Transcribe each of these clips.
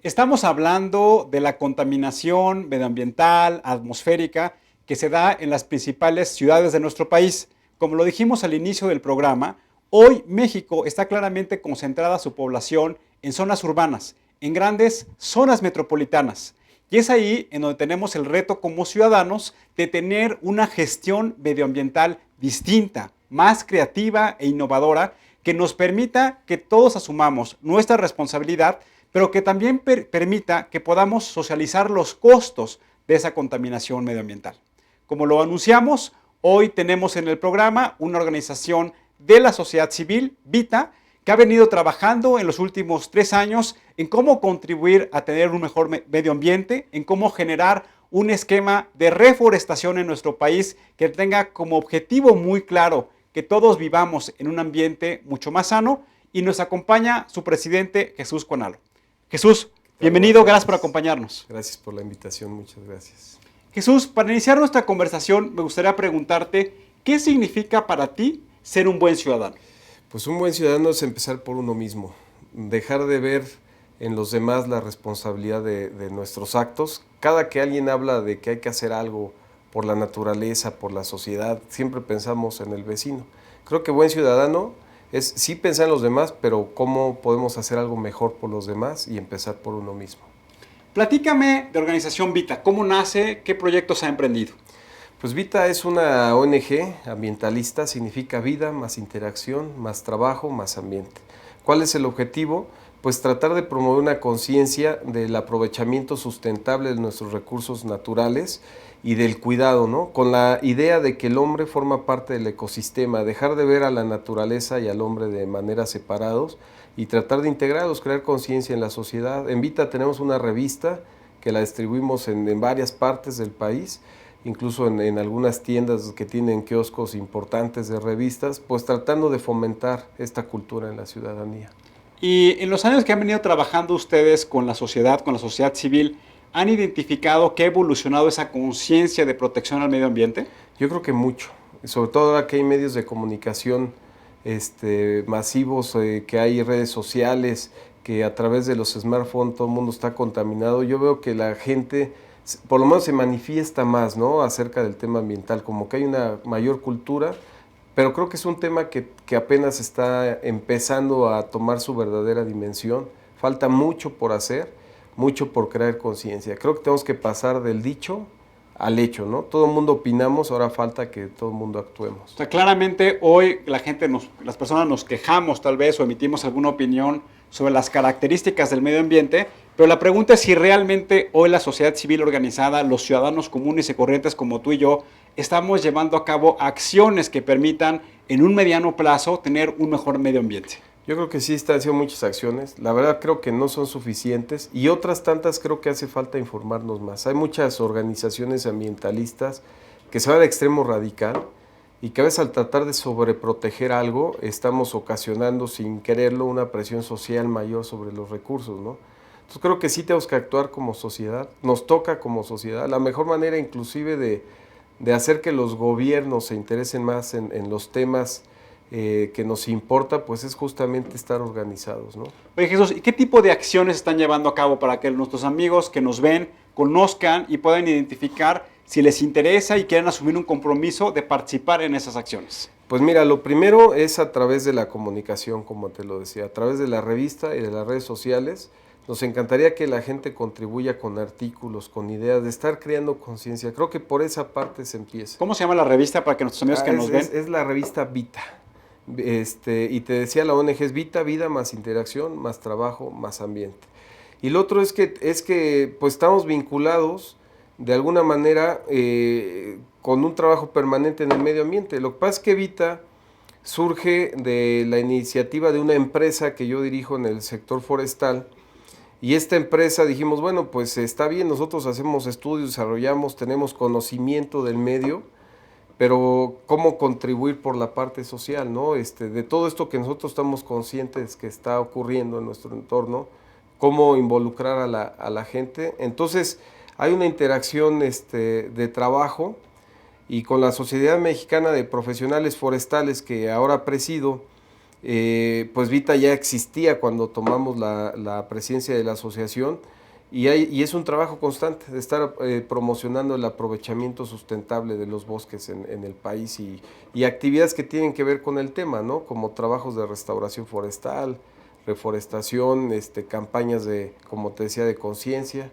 Estamos hablando de la contaminación medioambiental, atmosférica, que se da en las principales ciudades de nuestro país. Como lo dijimos al inicio del programa, hoy México está claramente concentrada su población en zonas urbanas, en grandes zonas metropolitanas. Y es ahí en donde tenemos el reto como ciudadanos de tener una gestión medioambiental distinta, más creativa e innovadora, que nos permita que todos asumamos nuestra responsabilidad, pero que también permita que podamos socializar los costos de esa contaminación medioambiental. Como lo anunciamos, hoy tenemos en el programa una organización de la sociedad civil, VITA, que ha venido trabajando en los últimos 3 años en cómo contribuir a tener un mejor medio ambiente, en cómo generar un esquema de reforestación en nuestro país que tenga como objetivo muy claro que todos vivamos en un ambiente mucho más sano, y nos acompaña su presidente, Jesús Cuanalo. Jesús, bienvenido, gracias por acompañarnos. Gracias por la invitación, muchas gracias. Jesús, para iniciar nuestra conversación, me gustaría preguntarte, ¿qué significa para ti ser un buen ciudadano? Pues un buen ciudadano es empezar por uno mismo, dejar de ver en los demás la responsabilidad de nuestros actos. Cada que alguien habla de que hay que hacer algo por la naturaleza, por la sociedad, siempre pensamos en el vecino. Creo que buen ciudadano es sí pensar en los demás, pero cómo podemos hacer algo mejor por los demás y empezar por uno mismo. Platícame de Organización VITA, ¿cómo nace? ¿Qué proyectos ha emprendido? Pues VITA es una ONG ambientalista, significa vida, más interacción, más trabajo, más ambiente. ¿Cuál es el objetivo? Pues tratar de promover una conciencia del aprovechamiento sustentable de nuestros recursos naturales y del cuidado, ¿no? Con la idea de que el hombre forma parte del ecosistema, dejar de ver a la naturaleza y al hombre de manera separados y tratar de integrarlos, crear conciencia en la sociedad. En VITA tenemos una revista que la distribuimos en varias partes del país, incluso en algunas tiendas que tienen kioscos importantes de revistas, pues tratando de fomentar esta cultura en la ciudadanía. Y en los años que han venido trabajando ustedes con la sociedad civil, ¿han identificado que ha evolucionado esa conciencia de protección al medio ambiente? Yo creo que mucho, sobre todo ahora que hay medios de comunicación masivos, que hay redes sociales, que a través de los smartphones todo el mundo está contaminado. Yo veo que la gente por lo menos se manifiesta más, ¿no?, acerca del tema ambiental, como que hay una mayor cultura, pero creo que es un tema que apenas está empezando a tomar su verdadera dimensión. Falta mucho por hacer, mucho por crear conciencia. Creo que tenemos que pasar del dicho al hecho, ¿no? Todo el mundo opinamos, ahora falta que todo el mundo actuemos. O sea, claramente hoy las personas nos quejamos tal vez o emitimos alguna opinión sobre las características del medio ambiente, pero la pregunta es si realmente hoy la sociedad civil organizada, los ciudadanos comunes y corrientes como tú y yo, estamos llevando a cabo acciones que permitan en un mediano plazo tener un mejor medio ambiente. Yo creo que sí están haciendo muchas acciones, la verdad creo que no son suficientes y otras tantas creo que hace falta informarnos más. Hay muchas organizaciones ambientalistas que se van al extremo radical y que a veces al tratar de sobreproteger algo estamos ocasionando sin quererlo una presión social mayor sobre los recursos, ¿no? Entonces creo que sí tenemos que actuar como sociedad, nos toca como sociedad, la mejor manera inclusive de hacer que los gobiernos se interesen más en los temas que nos importa, pues es justamente estar organizados, ¿no? Oye, Jesús, ¿y qué tipo de acciones están llevando a cabo para que nuestros amigos que nos ven conozcan y puedan identificar si les interesa y quieren asumir un compromiso de participar en esas acciones? Pues mira, lo primero es a través de la comunicación, como te lo decía, a través de la revista y de las redes sociales. Nos encantaría que la gente contribuya con artículos, con ideas, de estar creando conciencia. Creo que por esa parte se empieza. ¿Cómo se llama la revista para que nuestros amigos que nos ven? Es la revista VITA. Y te decía, la ONG es VITA, vida más interacción, más trabajo, más ambiente. Y lo otro es que pues estamos vinculados de alguna manera con un trabajo permanente en el medio ambiente. Lo que pasa es que VITA surge de la iniciativa de una empresa que yo dirijo en el sector forestal, y esta empresa dijimos, bueno, pues está bien, nosotros hacemos estudios, desarrollamos, tenemos conocimiento del medio, pero cómo contribuir por la parte social, ¿no? De todo esto que nosotros estamos conscientes que está ocurriendo en nuestro entorno, cómo involucrar a la gente. Entonces hay una interacción de trabajo, y con la Sociedad Mexicana de Profesionales Forestales, que ahora presido, Pues Vita ya existía cuando tomamos la presidencia de la asociación y es un trabajo constante de estar promocionando el aprovechamiento sustentable de los bosques en el país y actividades que tienen que ver con el tema, ¿no? Como trabajos de restauración forestal, reforestación, campañas como te decía, de conciencia.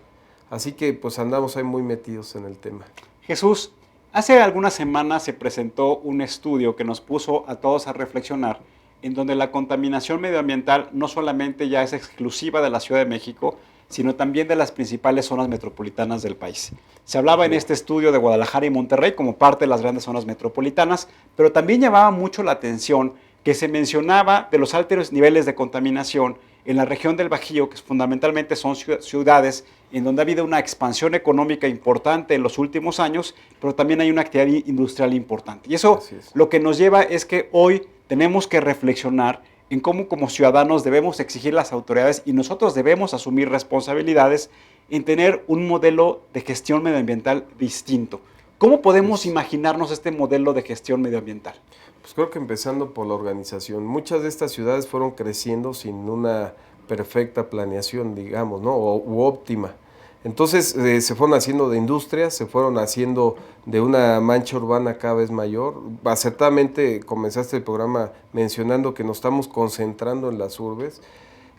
Así que pues andamos ahí muy metidos en el tema. Jesús, hace algunas semanas se presentó un estudio que nos puso a todos a reflexionar, en donde la contaminación medioambiental no solamente ya es exclusiva de la Ciudad de México, sino también de las principales zonas metropolitanas del país. Se hablaba en este estudio de Guadalajara y Monterrey como parte de las grandes zonas metropolitanas, pero también llamaba mucho la atención que se mencionaba de los altos niveles de contaminación en la región del Bajío, que fundamentalmente son ciudades en donde ha habido una expansión económica importante en los últimos años, pero también hay una actividad industrial importante. Y eso lo que nos lleva es que hoy tenemos que reflexionar en cómo como ciudadanos debemos exigir a las autoridades y nosotros debemos asumir responsabilidades en tener un modelo de gestión medioambiental distinto. ¿Cómo podemos imaginarnos este modelo de gestión medioambiental? Pues creo que empezando por la organización. Muchas de estas ciudades fueron creciendo sin una perfecta planeación, digamos, ¿no? U óptima. Entonces se fueron haciendo de industrias, se fueron haciendo de una mancha urbana cada vez mayor. Acertadamente comenzaste el programa mencionando que nos estamos concentrando en las urbes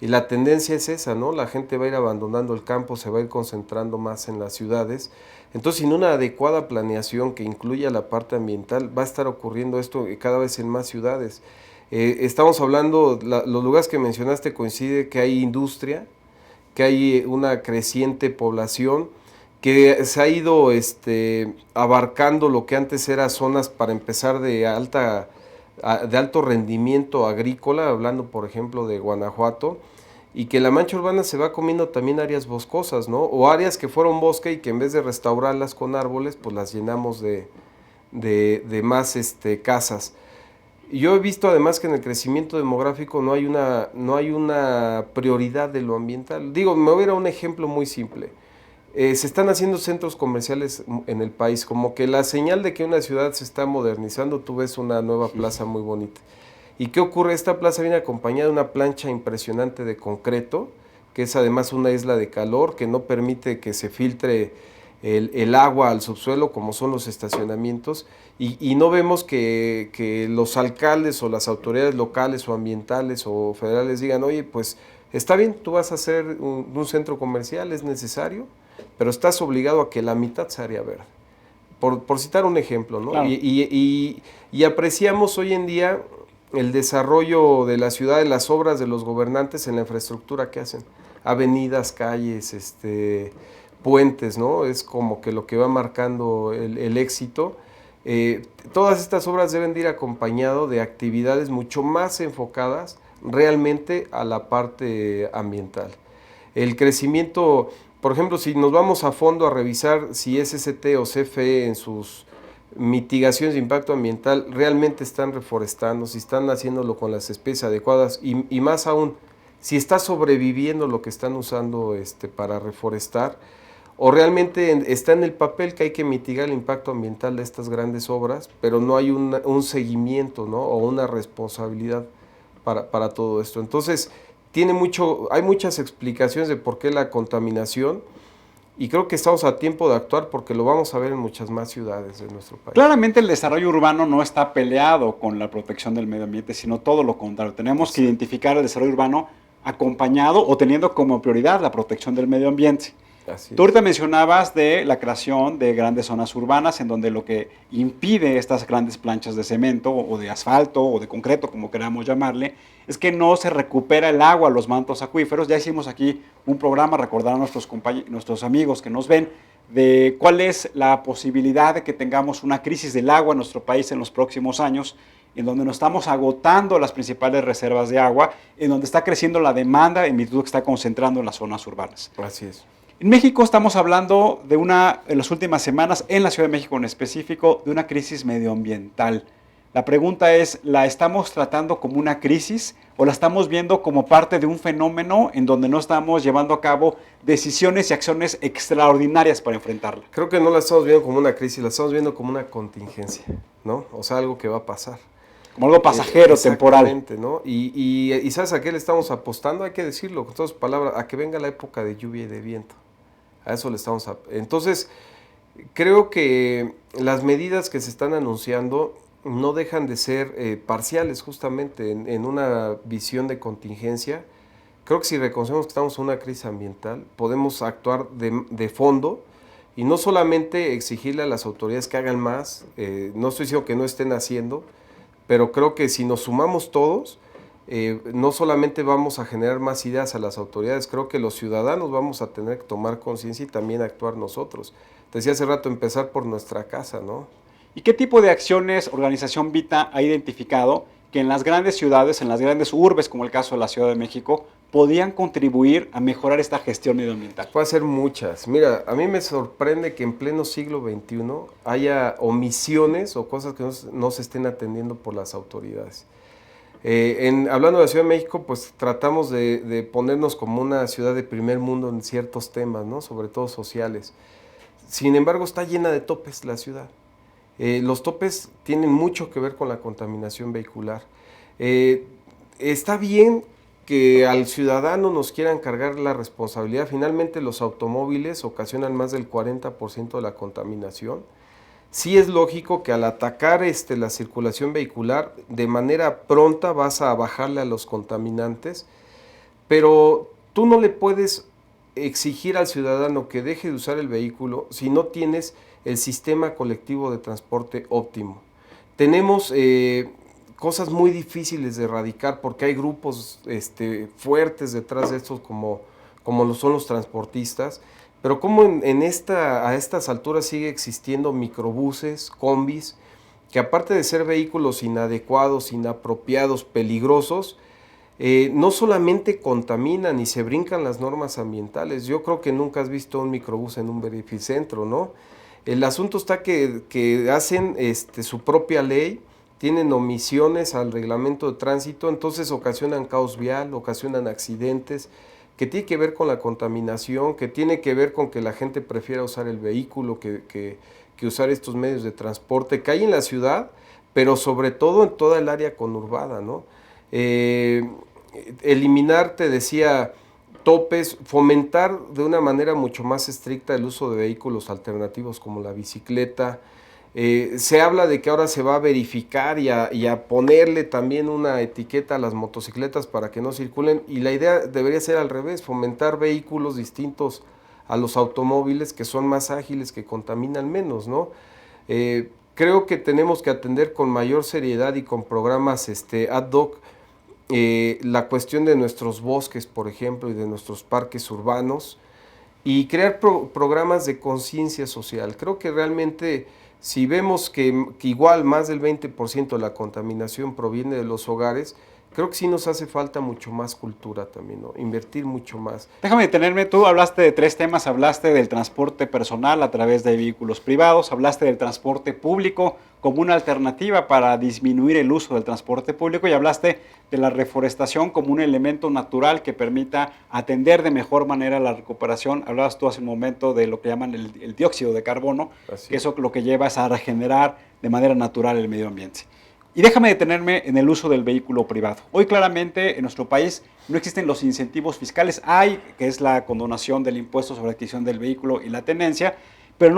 y la tendencia es esa, ¿no? La gente va a ir abandonando el campo, se va a ir concentrando más en las ciudades. Entonces, sin una adecuada planeación que incluya la parte ambiental, va a estar ocurriendo esto cada vez en más ciudades. Estamos hablando, los lugares que mencionaste coincide que hay industria, que hay una creciente población, que se ha ido abarcando lo que antes eran zonas para empezar de alto rendimiento agrícola, hablando por ejemplo de Guanajuato, y que la mancha urbana se va comiendo también áreas boscosas, ¿no? O áreas que fueron bosque y que en vez de restaurarlas con árboles, pues las llenamos de más casas. Yo he visto además que en el crecimiento demográfico no hay una prioridad de lo ambiental. Digo, me voy a ir a un ejemplo muy simple. Se están haciendo centros comerciales en el país, como que la señal de que una ciudad se está modernizando, tú ves una nueva plaza muy bonita. ¿Y qué ocurre? Esta plaza viene acompañada de una plancha impresionante de concreto, que es además una isla de calor, que no permite que se filtre el agua al subsuelo, como son los estacionamientos, y no vemos que los alcaldes o las autoridades locales o ambientales o federales digan, oye, pues está bien, tú vas a hacer un centro comercial, es necesario, pero estás obligado a que la mitad sea área verde. Por citar un ejemplo, ¿no? Claro. Y apreciamos hoy en día el desarrollo de la ciudad, de las obras de los gobernantes en la infraestructura que hacen. Avenidas, calles, puentes, ¿no? Es como que lo que va marcando el éxito. Todas estas obras deben de ir acompañado de actividades mucho más enfocadas realmente a la parte ambiental. El crecimiento, por ejemplo, si nos vamos a fondo a revisar si SST o CFE en sus mitigaciones de impacto ambiental realmente están reforestando, si están haciéndolo con las especies adecuadas y más aún, si está sobreviviendo lo que están usando para reforestar, o realmente está en el papel que hay que mitigar el impacto ambiental de estas grandes obras, pero no hay un seguimiento, ¿no? O una responsabilidad para todo esto. Entonces, hay muchas explicaciones de por qué la contaminación, y creo que estamos a tiempo de actuar porque lo vamos a ver en muchas más ciudades de nuestro país. Claramente el desarrollo urbano no está peleado con la protección del medio ambiente, sino todo lo contrario. Tenemos que identificar el desarrollo urbano acompañado o teniendo como prioridad la protección del medio ambiente. Así Tú ahorita mencionabas de la creación de grandes zonas urbanas en donde lo que impide estas grandes planchas de cemento o de asfalto o de concreto, como queramos llamarle, es que no se recupera el agua, los mantos acuíferos. Ya hicimos aquí un programa, recordar a nuestros amigos que nos ven, de cuál es la posibilidad de que tengamos una crisis del agua en nuestro país en los próximos años, en donde nos estamos agotando las principales reservas de agua, en donde está creciendo la demanda en virtud que está concentrando en las zonas urbanas. Así es. En México estamos hablando en las últimas semanas, en la Ciudad de México en específico, de una crisis medioambiental. La pregunta es, ¿la estamos tratando como una crisis o la estamos viendo como parte de un fenómeno en donde no estamos llevando a cabo decisiones y acciones extraordinarias para enfrentarla? Creo que no la estamos viendo como una crisis, la estamos viendo como una contingencia, ¿no? O sea, algo que va a pasar. Como algo pasajero, temporal. Exactamente, ¿no? Y ¿sabes a qué le estamos apostando? Hay que decirlo con todas sus palabras, a que venga la época de lluvia y de viento. A eso le estamos... Entonces, creo que las medidas que se están anunciando no dejan de ser parciales justamente en una visión de contingencia. Creo que si reconocemos que estamos en una crisis ambiental, podemos actuar de fondo y no solamente exigirle a las autoridades que hagan más, no estoy diciendo que no estén haciendo, pero creo que si nos sumamos todos, no solamente vamos a generar más ideas a las autoridades, creo que los ciudadanos vamos a tener que tomar conciencia y también actuar nosotros. Te decía hace rato, empezar por nuestra casa, ¿no? ¿Y qué tipo de acciones Organización Vita ha identificado que en las grandes ciudades, en las grandes urbes, como el caso de la Ciudad de México, podían contribuir a mejorar esta gestión medioambiental? Puede ser muchas. Mira, a mí me sorprende que en pleno siglo XXI haya omisiones o cosas que no se estén atendiendo por las autoridades. Hablando de la Ciudad de México, pues tratamos de ponernos como una ciudad de primer mundo en ciertos temas, ¿no? Sobre todo sociales. Sin embargo, está llena de topes la ciudad. Los topes tienen mucho que ver con la contaminación vehicular. Está bien que al ciudadano nos quieran cargar la responsabilidad. Finalmente los automóviles ocasionan más del 40% de la contaminación. Sí es lógico que al atacar la circulación vehicular, de manera pronta vas a bajarle a los contaminantes, pero tú no le puedes exigir al ciudadano que deje de usar el vehículo si no tienes el sistema colectivo de transporte óptimo. Tenemos cosas muy difíciles de erradicar porque hay grupos fuertes detrás de estos como lo son los transportistas, pero como a estas alturas sigue existiendo microbuses, combis, que aparte de ser vehículos inadecuados, inapropiados, peligrosos, no solamente contaminan y se brincan las normas ambientales. Yo creo que nunca has visto un microbús en un verificentro, ¿no? El asunto está que hacen su propia ley, tienen omisiones al reglamento de tránsito, entonces ocasionan caos vial, ocasionan accidentes, que tiene que ver con la contaminación, que tiene que ver con que la gente prefiera usar el vehículo que usar estos medios de transporte, que hay en la ciudad, pero sobre todo en toda el área conurbada, ¿no? Eliminar, te decía, topes, fomentar de una manera mucho más estricta el uso de vehículos alternativos como la bicicleta. Se habla de que ahora se va a verificar y a ponerle también una etiqueta a las motocicletas para que no circulen, y la idea debería ser al revés, fomentar vehículos distintos a los automóviles que son más ágiles, que contaminan menos, ¿no? Creo que tenemos que atender con mayor seriedad y con programas ad hoc la cuestión de nuestros bosques, por ejemplo, y de nuestros parques urbanos, y crear programas de conciencia social. Creo que realmente si vemos que igual más del 20% de la contaminación proviene de los hogares, creo que sí nos hace falta mucho más cultura también, ¿no? Invertir mucho más. Déjame detenerme, tú hablaste de tres temas, hablaste del transporte personal a través de vehículos privados, hablaste del transporte público como una alternativa para disminuir el uso del transporte público y hablaste de la reforestación como un elemento natural que permita atender de mejor manera la recuperación. Hablabas tú hace un momento de lo que llaman el dióxido de carbono, que eso lo que lleva es a regenerar de manera natural el medio ambiente. Y déjame detenerme en el uso del vehículo privado. Hoy claramente en nuestro país no existen los incentivos fiscales. Hay, que es la condonación del impuesto sobre adquisición del vehículo y la tenencia, pero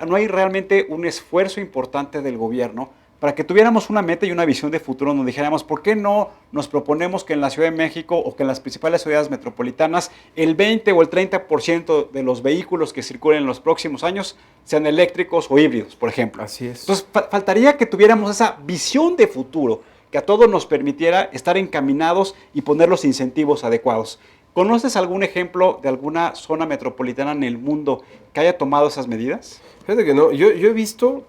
no hay realmente un esfuerzo importante del gobierno para que tuviéramos una meta y una visión de futuro donde dijéramos, ¿por qué no nos proponemos que en la Ciudad de México o que en las principales ciudades metropolitanas el 20 o el 30% de los vehículos que circulen en los próximos años sean eléctricos o híbridos, por ejemplo? Así es. Entonces, faltaría que tuviéramos esa visión de futuro que a todos nos permitiera estar encaminados y poner los incentivos adecuados. ¿Conoces algún ejemplo de alguna zona metropolitana en el mundo que haya tomado esas medidas? Fíjate que no, yo he visto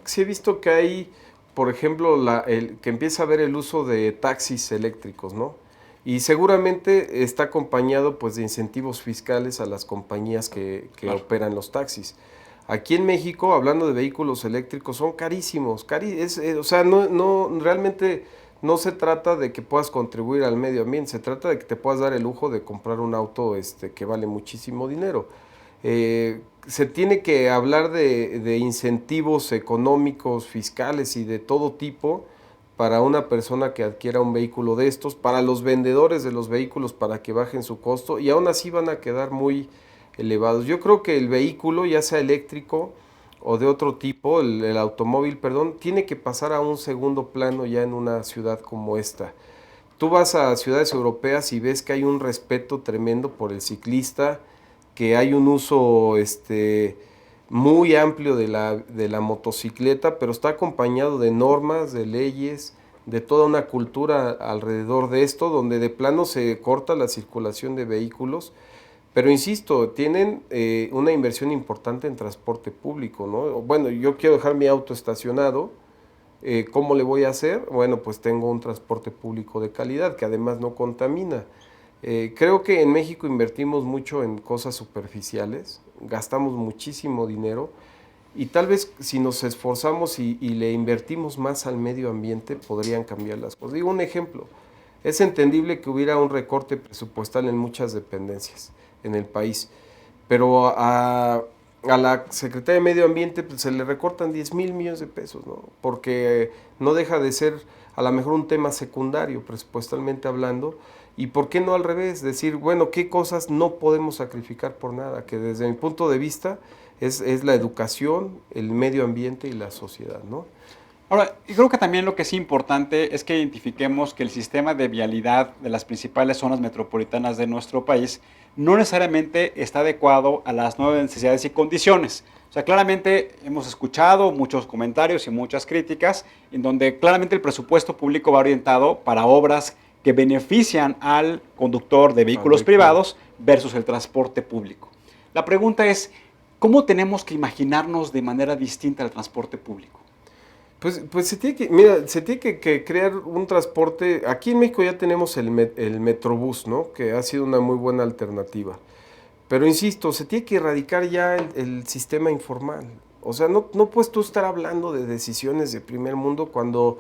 que hay, por ejemplo, que empieza a haber el uso de taxis eléctricos, ¿no? Y seguramente está acompañado pues de incentivos fiscales a las compañías que claro, operan los taxis. Aquí en México, hablando de vehículos eléctricos, son carísimos, o sea, realmente no se trata de que puedas contribuir al medio ambiente, se trata de que te puedas dar el lujo de comprar un auto que vale muchísimo dinero. Se tiene que hablar de incentivos económicos, fiscales y de todo tipo para una persona que adquiera un vehículo de estos, para los vendedores de los vehículos para que bajen su costo y aún así van a quedar muy elevados. Yo creo que el vehículo, ya sea eléctrico o de otro tipo, el automóvil, perdón, tiene que pasar a un segundo plano ya en una ciudad como esta. Tú vas a ciudades europeas y ves que hay un respeto tremendo por el ciclista, que hay un uso muy amplio de la motocicleta, pero está acompañado de normas, de leyes, de toda una cultura alrededor de esto, donde de plano se corta la circulación de vehículos. Pero insisto, tienen una inversión importante en transporte público, ¿no? Bueno, yo quiero dejar mi auto estacionado, ¿cómo le voy a hacer? Bueno, pues tengo un transporte público de calidad que además no contamina. Creo que en México invertimos mucho en cosas superficiales, gastamos muchísimo dinero y tal vez si nos esforzamos y le invertimos más al medio ambiente podrían cambiar las cosas. Digo un ejemplo, es entendible que hubiera un recorte presupuestal en muchas dependencias en el país, pero a la Secretaría de Medio Ambiente pues, se le recortan 10,000 millones de pesos, ¿no? Porque no deja de ser a lo mejor un tema secundario presupuestalmente hablando. ¿Y por qué no al revés? Decir, bueno, ¿qué cosas no podemos sacrificar por nada? Que desde mi punto de vista es la educación, el medio ambiente y la sociedad, ¿no? Ahora, y creo que también lo que es importante es que identifiquemos que el sistema de vialidad de las principales zonas metropolitanas de nuestro país no necesariamente está adecuado a las nuevas necesidades y condiciones. O sea, claramente hemos escuchado muchos comentarios y muchas críticas en donde claramente el presupuesto público va orientado para obras que benefician al conductor de vehículos privados versus el transporte público. La pregunta es, ¿cómo tenemos que imaginarnos de manera distinta el transporte público? Pues se tiene que crear un transporte. Aquí en México ya tenemos el Metrobús, ¿no? Que ha sido una muy buena alternativa. Pero insisto, se tiene que erradicar ya el sistema informal. O sea, no puedes tú estar hablando de decisiones de primer mundo cuando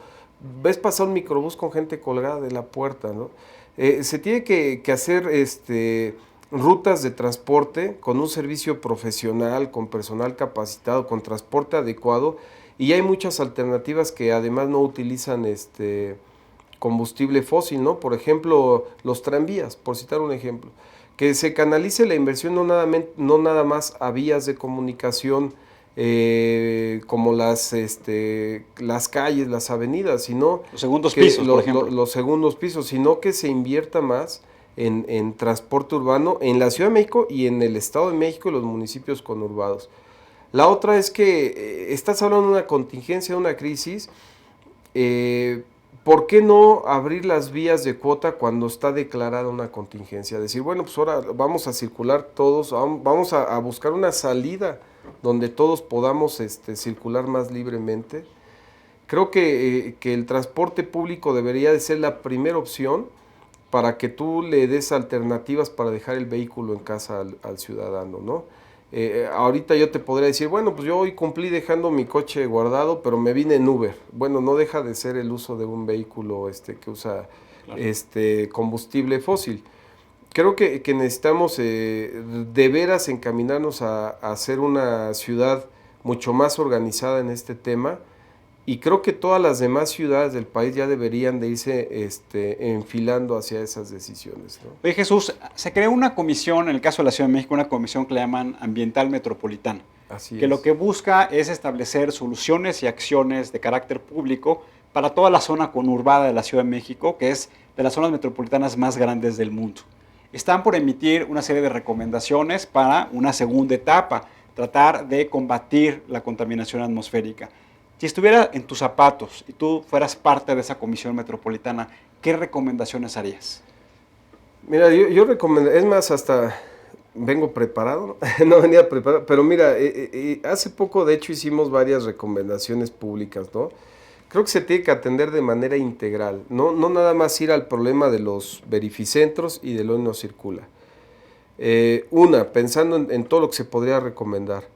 ves pasar un microbús con gente colgada de la puerta, ¿no? Se tiene que hacer rutas de transporte con un servicio profesional, con personal capacitado, con transporte adecuado. Y hay muchas alternativas que además no utilizan combustible fósil, ¿no? Por ejemplo, los tranvías, por citar un ejemplo. Que se canalice la inversión no nada más a vías de comunicación como las calles, las avenidas, sino los segundos pisos, por ejemplo. Los segundos pisos, sino que se invierta más en transporte urbano en la Ciudad de México y en el Estado de México y los municipios conurbados. La otra es que estás hablando de una contingencia, de una crisis. ¿Por qué no abrir las vías de cuota cuando está declarada una contingencia? Decir, bueno, pues ahora vamos a circular todos, vamos a buscar una salida donde todos podamos circular más libremente. Creo que el transporte público debería de ser la primera opción para que tú le des alternativas para dejar el vehículo en casa al ciudadano, ¿no? Ahorita yo te podría decir, bueno, pues yo hoy cumplí dejando mi coche guardado, pero me vine en Uber. Bueno, no deja de ser el uso de un vehículo que usa combustible fósil. Creo que necesitamos de veras encaminarnos a hacer una ciudad mucho más organizada en este tema. Y creo que todas las demás ciudades del país ya deberían de irse enfilando hacia esas decisiones, ¿no? Oye, Jesús, se creó una comisión, en el caso de la Ciudad de México, una comisión que le llaman Ambiental Metropolitana, que lo que busca es establecer soluciones y acciones de carácter público para toda la zona conurbada de la Ciudad de México, que es de las zonas metropolitanas más grandes del mundo. Están por emitir una serie de recomendaciones para una segunda etapa, tratar de combatir la contaminación atmosférica. Si estuviera en tus zapatos y tú fueras parte de esa comisión metropolitana, ¿qué recomendaciones harías? Mira, yo recomendaría, es más, hasta vengo preparado, ¿no? No venía preparado, pero mira, hace poco de hecho hicimos varias recomendaciones públicas, ¿no? Creo que se tiene que atender de manera integral, no nada más ir al problema de los verificentros y de lo que no circula. Pensando en todo lo que se podría recomendar.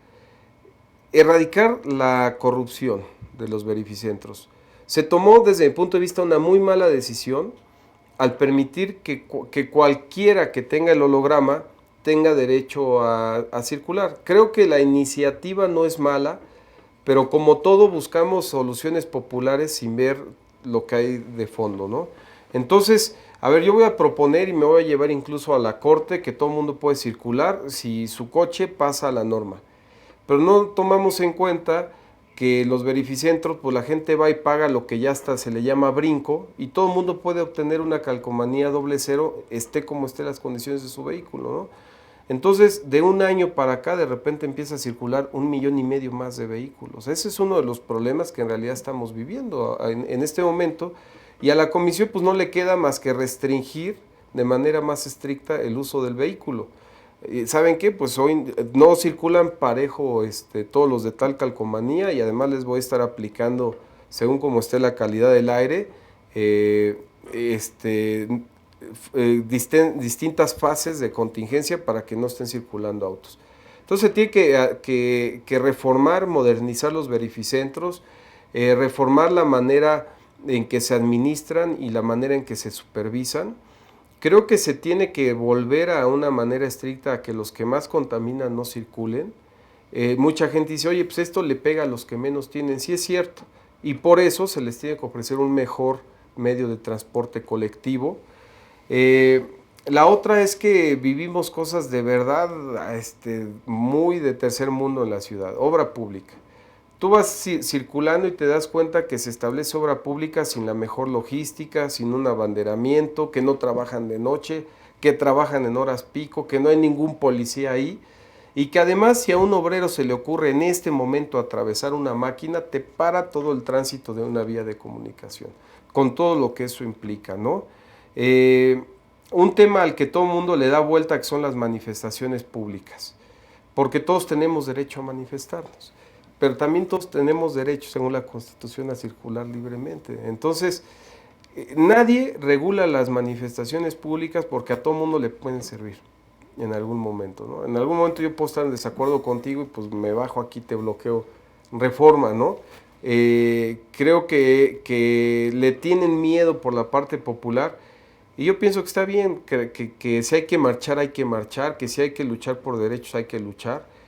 Erradicar la corrupción de los verificentros. Se tomó desde mi punto de vista una muy mala decisión al permitir que cualquiera que tenga el holograma tenga derecho a circular. Creo que la iniciativa no es mala, pero como todo buscamos soluciones populares sin ver lo que hay de fondo, ¿no? Entonces, a ver, yo voy a proponer y me voy a llevar incluso a la corte que todo el mundo puede circular si su coche pasa a la norma. Pero no tomamos en cuenta que los verificentros, pues la gente va y paga lo que ya hasta se le llama brinco y todo el mundo puede obtener una calcomanía doble cero, esté como esté las condiciones de su vehículo, ¿no? Entonces, de un año para acá, de repente empieza a circular 1,5 millones más de vehículos. Ese es uno de los problemas que en realidad estamos viviendo en este momento. Y a la comisión pues no le queda más que restringir de manera más estricta el uso del vehículo. ¿Saben qué? Pues hoy no circulan parejo todos los de tal calcomanía y además les voy a estar aplicando, según como esté la calidad del aire, distintas fases de contingencia para que no estén circulando autos. Entonces tiene que reformar, modernizar los verificentros, reformar la manera en que se administran y la manera en que se supervisan. Creo que se tiene que volver a una manera estricta a que los que más contaminan no circulen. Mucha gente dice, oye, pues esto le pega a los que menos tienen. Sí es cierto, y por eso se les tiene que ofrecer un mejor medio de transporte colectivo. La otra es que vivimos cosas de verdad muy de tercer mundo en la ciudad, obra pública. Tú vas circulando y te das cuenta que se establece obra pública sin la mejor logística, sin un abanderamiento, que no trabajan de noche, que trabajan en horas pico, que no hay ningún policía ahí y que además si a un obrero se le ocurre en este momento atravesar una máquina, te para todo el tránsito de una vía de comunicación, con todo lo que eso implica, ¿no? Un tema al que todo el mundo le da vuelta que son las manifestaciones públicas, porque todos tenemos derecho a manifestarnos. Pero también todos tenemos derecho, según la Constitución, a circular libremente. Entonces, nadie regula las manifestaciones públicas porque a todo mundo le pueden servir en algún momento, ¿no? En algún momento yo puedo estar en desacuerdo contigo y pues me bajo aquí, te bloqueo Reforma, ¿no? Creo que le tienen miedo por la parte popular y yo pienso que está bien, que si hay que marchar, que si hay que luchar por derechos, hay que luchar.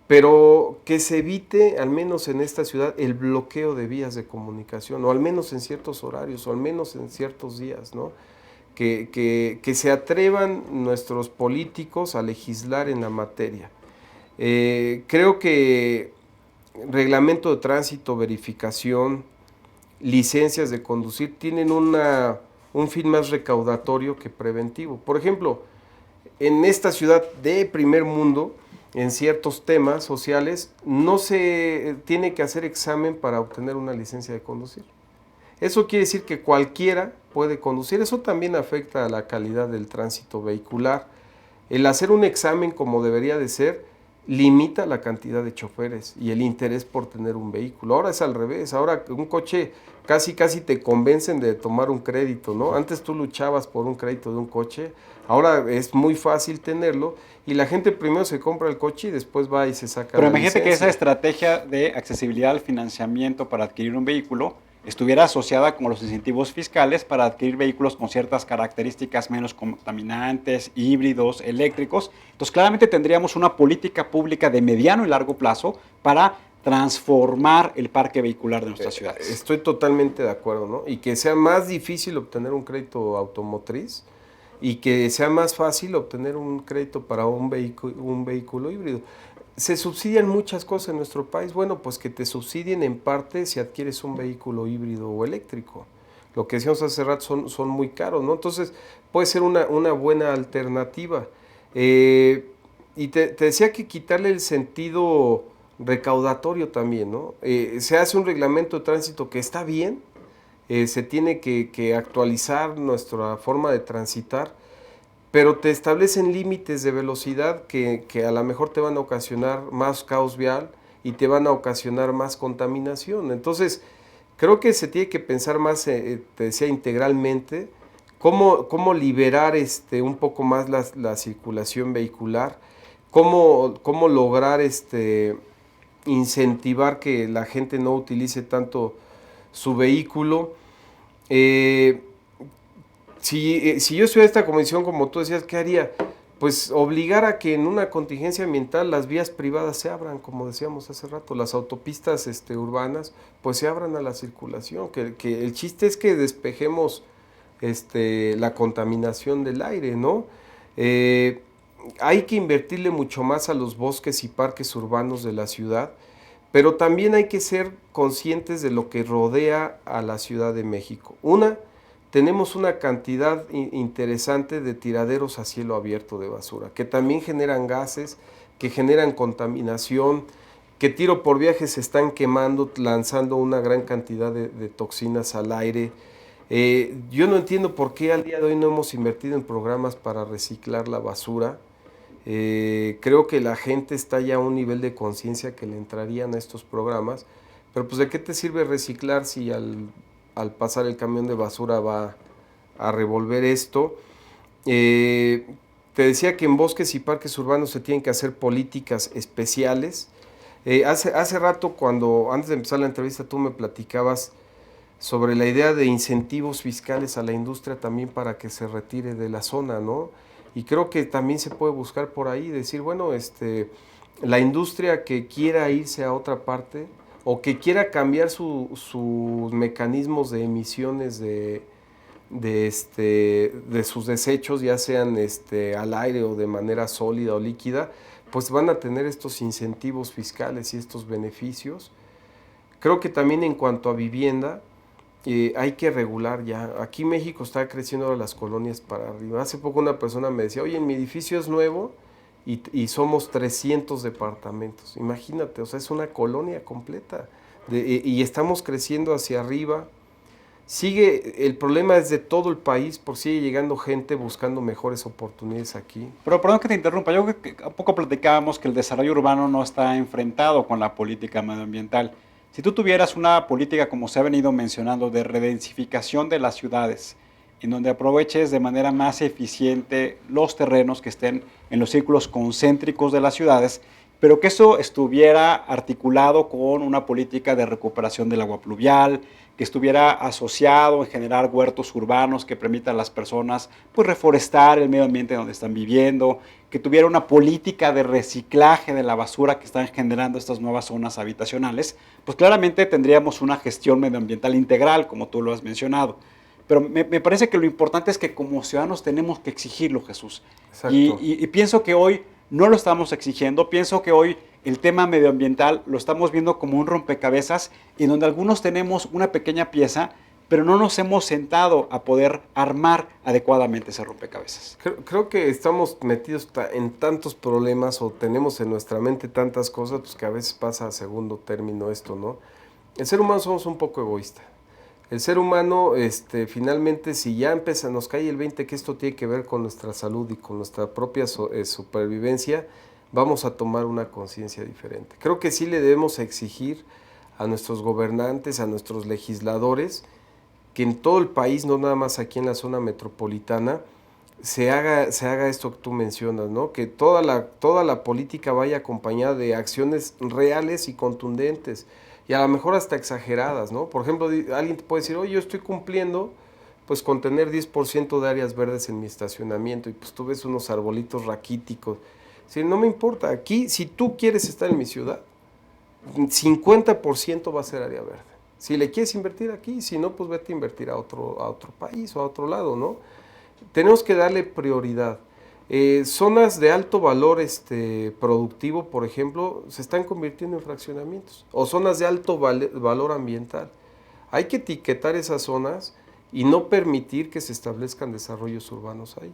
Pero que se evite, al menos en esta ciudad, el bloqueo de vías de comunicación, o al menos en ciertos horarios, o al menos en ciertos días, ¿no? Que se atrevan nuestros políticos a legislar en la materia. Creo que reglamento de tránsito, verificación, licencias de conducir, tienen un fin más recaudatorio que preventivo. Por ejemplo, en esta ciudad de primer mundo, en ciertos temas sociales, no se tiene que hacer examen para obtener una licencia de conducir. Eso quiere decir que cualquiera puede conducir. Eso también afecta a la calidad del tránsito vehicular. El hacer un examen como debería de ser limita la cantidad de choferes y el interés por tener un vehículo. Ahora es al revés. Ahora un coche casi te convencen de tomar un crédito, ¿no? Antes tú luchabas por un crédito de un coche. Ahora es muy fácil tenerlo y la gente primero se compra el coche y después va y se saca Pero la imagínate que esa licencia. estrategia de accesibilidad al financiamiento para adquirir un vehículo estuviera asociada con los incentivos fiscales para adquirir vehículos con ciertas características menos contaminantes, híbridos, eléctricos. Entonces, claramente tendríamos una política pública de mediano y largo plazo para transformar el parque vehicular de nuestras ciudades. Estoy totalmente de acuerdo, ¿no? Y que sea más difícil obtener un crédito automotriz y que sea más fácil obtener un crédito para un vehículo híbrido. Se subsidian muchas cosas en nuestro país. Bueno, pues que te subsidien en parte si adquieres un vehículo híbrido o eléctrico. Lo que decíamos hace rato son muy caros, ¿no? Entonces puede ser una buena alternativa. Y te decía que quitarle el sentido recaudatorio también, ¿no? Se hace un reglamento de tránsito que está bien, se tiene que actualizar nuestra forma de transitar, pero te establecen límites de velocidad que a lo mejor te van a ocasionar más caos vial y te van a ocasionar más contaminación. Entonces, creo que se tiene que pensar más, te decía, integralmente, cómo liberar un poco más la circulación vehicular, cómo lograr incentivar que la gente no utilice tanto su vehículo. Si yo estuviera en esta comisión, como tú decías, ¿qué haría? pues obligar a que en una contingencia ambiental las vías privadas se abran, como decíamos hace rato, las autopistas urbanas, pues se abran a la circulación, que el chiste es que despejemos la contaminación del aire, ¿no? Eh, Hay que invertirle mucho más a los bosques y parques urbanos de la ciudad, pero también hay que ser conscientes de lo que rodea a la Ciudad de México. Tenemos una cantidad interesante de tiraderos a cielo abierto de basura, que también generan gases, que generan contaminación, que tiro por viaje se están quemando, lanzando una gran cantidad de toxinas al aire. Yo no entiendo por qué al día de hoy no hemos invertido en programas para reciclar la basura. Creo que la gente está ya a un nivel de conciencia que le entrarían a estos programas, pero pues ¿de qué te sirve reciclar si al pasar el camión de basura va a revolver esto? Te decía que en bosques y parques urbanos se tienen que hacer políticas especiales. Hace rato, antes de empezar la entrevista, tú me platicabas sobre la idea de incentivos fiscales a la industria también para que se retire de la zona, ¿no? Y creo que también se puede buscar por ahí, decir, bueno, la industria que quiera irse a otra parte o que quiera cambiar sus mecanismos de emisiones de sus desechos, ya sean al aire o de manera sólida o líquida, pues van a tener estos incentivos fiscales y estos beneficios. Creo que también en cuanto a vivienda, hay que regular ya. Aquí México está creciendo ahora las colonias para arriba. Hace poco una persona me decía, oye, mi edificio es nuevo y somos 300 departamentos. Imagínate, o sea, es una colonia completa. Y estamos creciendo hacia arriba. El problema es de todo el país, por sigue llegando gente buscando mejores oportunidades aquí. Pero perdón que te interrumpa, yo creo que un poco platicábamos que el desarrollo urbano no está enfrentado con la política medioambiental. Si tú tuvieras una política, como se ha venido mencionando, de redensificación de las ciudades, en donde aproveches de manera más eficiente los terrenos que estén en los círculos concéntricos de las ciudades, pero que eso estuviera articulado con una política de recuperación del agua pluvial, que estuviera asociado en generar huertos urbanos que permitan a las personas pues reforestar el medio ambiente donde están viviendo, que tuviera una política de reciclaje de la basura que están generando estas nuevas zonas habitacionales, pues claramente tendríamos una gestión medioambiental integral, como tú lo has mencionado. Pero me parece que lo importante es que como ciudadanos tenemos que exigirlo, Jesús. Exacto. Y pienso que hoy no lo estamos exigiendo, pienso que hoy el tema medioambiental lo estamos viendo como un rompecabezas en donde algunos tenemos una pequeña pieza, pero no nos hemos sentado a poder armar adecuadamente ese rompecabezas. Creo que estamos metidos en tantos problemas o tenemos en nuestra mente tantas cosas, pues que a veces pasa a segundo término esto, ¿no? El ser humano somos un poco egoísta. El ser humano, finalmente, si ya nos cae el 20 que esto tiene que ver con nuestra salud y con nuestra propia supervivencia, vamos a tomar una conciencia diferente. Creo que sí le debemos exigir a nuestros gobernantes, a nuestros legisladores, que en todo el país, no nada más aquí en la zona metropolitana, se haga esto que tú mencionas, ¿no? Que toda la política vaya acompañada de acciones reales y contundentes, y a lo mejor hasta exageradas, ¿no? Por ejemplo, alguien te puede decir, oye, yo estoy cumpliendo pues con tener 10% de áreas verdes en mi estacionamiento, y pues tú ves unos arbolitos raquíticos. Si no me importa, aquí, si tú quieres estar en mi ciudad, 50% va a ser área verde. Si le quieres invertir aquí, si no, pues vete a invertir a otro país o a otro lado, ¿no? Tenemos que darle prioridad. Zonas de alto valor productivo, por ejemplo, se están convirtiendo en fraccionamientos, o zonas de alto valor ambiental. Hay que etiquetar esas zonas y no permitir que se establezcan desarrollos urbanos ahí.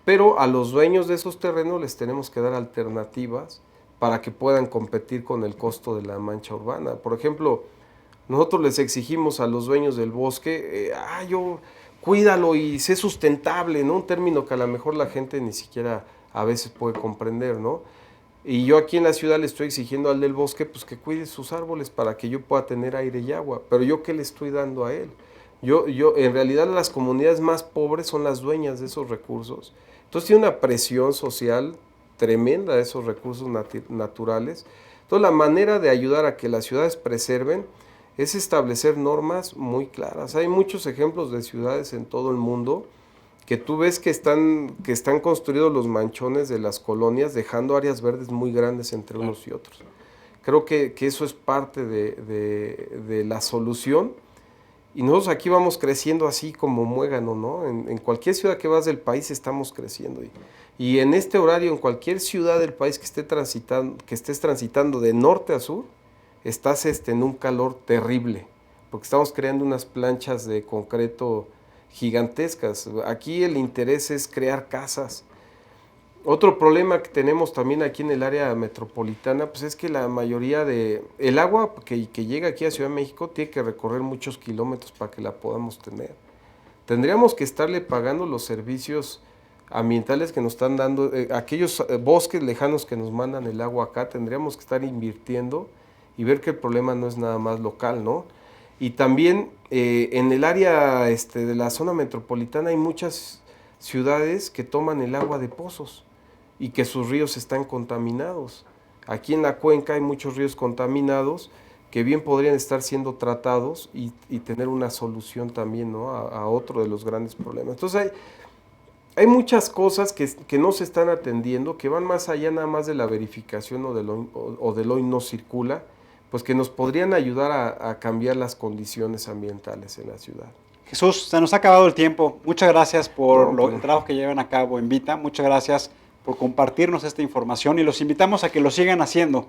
Pero a los dueños de esos terrenos les tenemos que dar alternativas para que puedan competir con el costo de la mancha urbana. Por ejemplo, nosotros les exigimos a los dueños del bosque, cuídalo y sé sustentable, ¿no? Un término que a lo mejor la gente ni siquiera a veces puede comprender, ¿no? Y yo aquí en la ciudad le estoy exigiendo al del bosque pues que cuide sus árboles para que yo pueda tener aire y agua, pero ¿yo qué le estoy dando a él? En realidad las comunidades más pobres son las dueñas de esos recursos. Entonces tiene una presión social tremenda de esos recursos naturales. Entonces la manera de ayudar a que las ciudades preserven es establecer normas muy claras. Hay muchos ejemplos de ciudades en todo el mundo que tú ves que están construidos los manchones de las colonias, dejando áreas verdes muy grandes entre unos y otros. Creo que eso es parte de la solución. Y nosotros aquí vamos creciendo así como muégano, ¿no? En cualquier ciudad que vas del país estamos creciendo. Y en este horario, en cualquier ciudad del país que estés transitando de norte a sur, estás en un calor terrible, porque estamos creando unas planchas de concreto gigantescas. Aquí el interés es crear casas. Otro problema que tenemos también aquí en el área metropolitana, pues es que la mayoría el agua que llega aquí a Ciudad de México tiene que recorrer muchos kilómetros para que la podamos tener. Tendríamos que estarle pagando los servicios ambientales que nos están dando, aquellos bosques lejanos que nos mandan el agua acá, tendríamos que estar invirtiendo y ver que el problema no es nada más local, ¿no? Y también en el área de la zona metropolitana hay muchas ciudades que toman el agua de pozos y que sus ríos están contaminados. Aquí en la cuenca hay muchos ríos contaminados que bien podrían estar siendo tratados y tener una solución también, ¿no? a otro de los grandes problemas. Entonces hay muchas cosas que no se están atendiendo, que van más allá nada más de la verificación o del hoy no circula, pues que nos podrían ayudar a cambiar las condiciones ambientales en la ciudad. Jesús, se nos ha acabado el tiempo. Muchas gracias por el trabajo que llevan a cabo en Vita. Muchas gracias por compartirnos esta información y los invitamos a que lo sigan haciendo,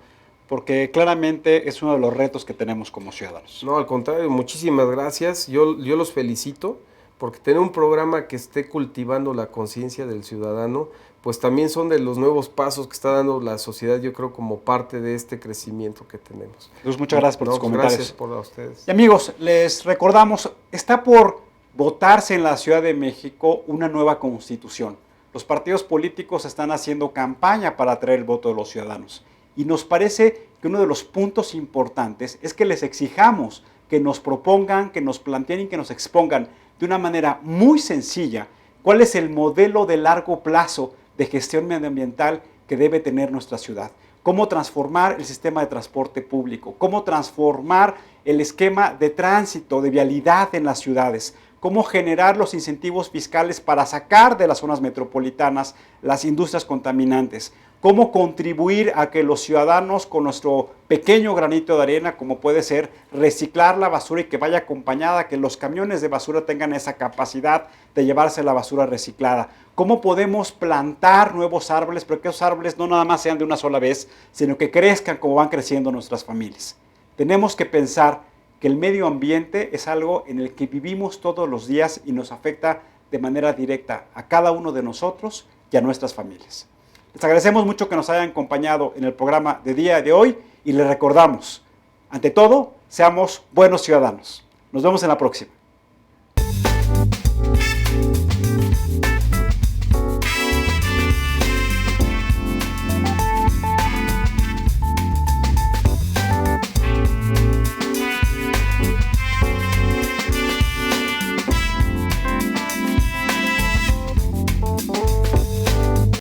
porque claramente es uno de los retos que tenemos como ciudadanos. No, al contrario, muchísimas gracias. Yo los felicito, porque tener un programa que esté cultivando la conciencia del ciudadano, pues también son de los nuevos pasos que está dando la sociedad, yo creo, como parte de este crecimiento que tenemos. Jesús, muchas gracias por tus comentarios. Gracias por ustedes. Y amigos, les recordamos, está por votarse en la Ciudad de México una nueva constitución. Los partidos políticos están haciendo campaña para atraer el voto de los ciudadanos. Y nos parece que uno de los puntos importantes es que les exijamos que nos propongan, que nos planteen y que nos expongan de una manera muy sencilla cuál es el modelo de largo plazo de gestión medioambiental que debe tener nuestra ciudad. Cómo transformar el sistema de transporte público, cómo transformar el esquema de tránsito, de vialidad en las ciudades, cómo generar los incentivos fiscales para sacar de las zonas metropolitanas las industrias contaminantes, cómo contribuir a que los ciudadanos con nuestro pequeño granito de arena, como puede ser reciclar la basura y que vaya acompañada, que los camiones de basura tengan esa capacidad de llevarse la basura reciclada, cómo podemos plantar nuevos árboles, pero que esos árboles no nada más sean de una sola vez, sino que crezcan como van creciendo nuestras familias. Tenemos que pensar que el medio ambiente es algo en el que vivimos todos los días y nos afecta de manera directa a cada uno de nosotros y a nuestras familias. Les agradecemos mucho que nos hayan acompañado en el programa de día de hoy y les recordamos, ante todo, seamos buenos ciudadanos. Nos vemos en la próxima.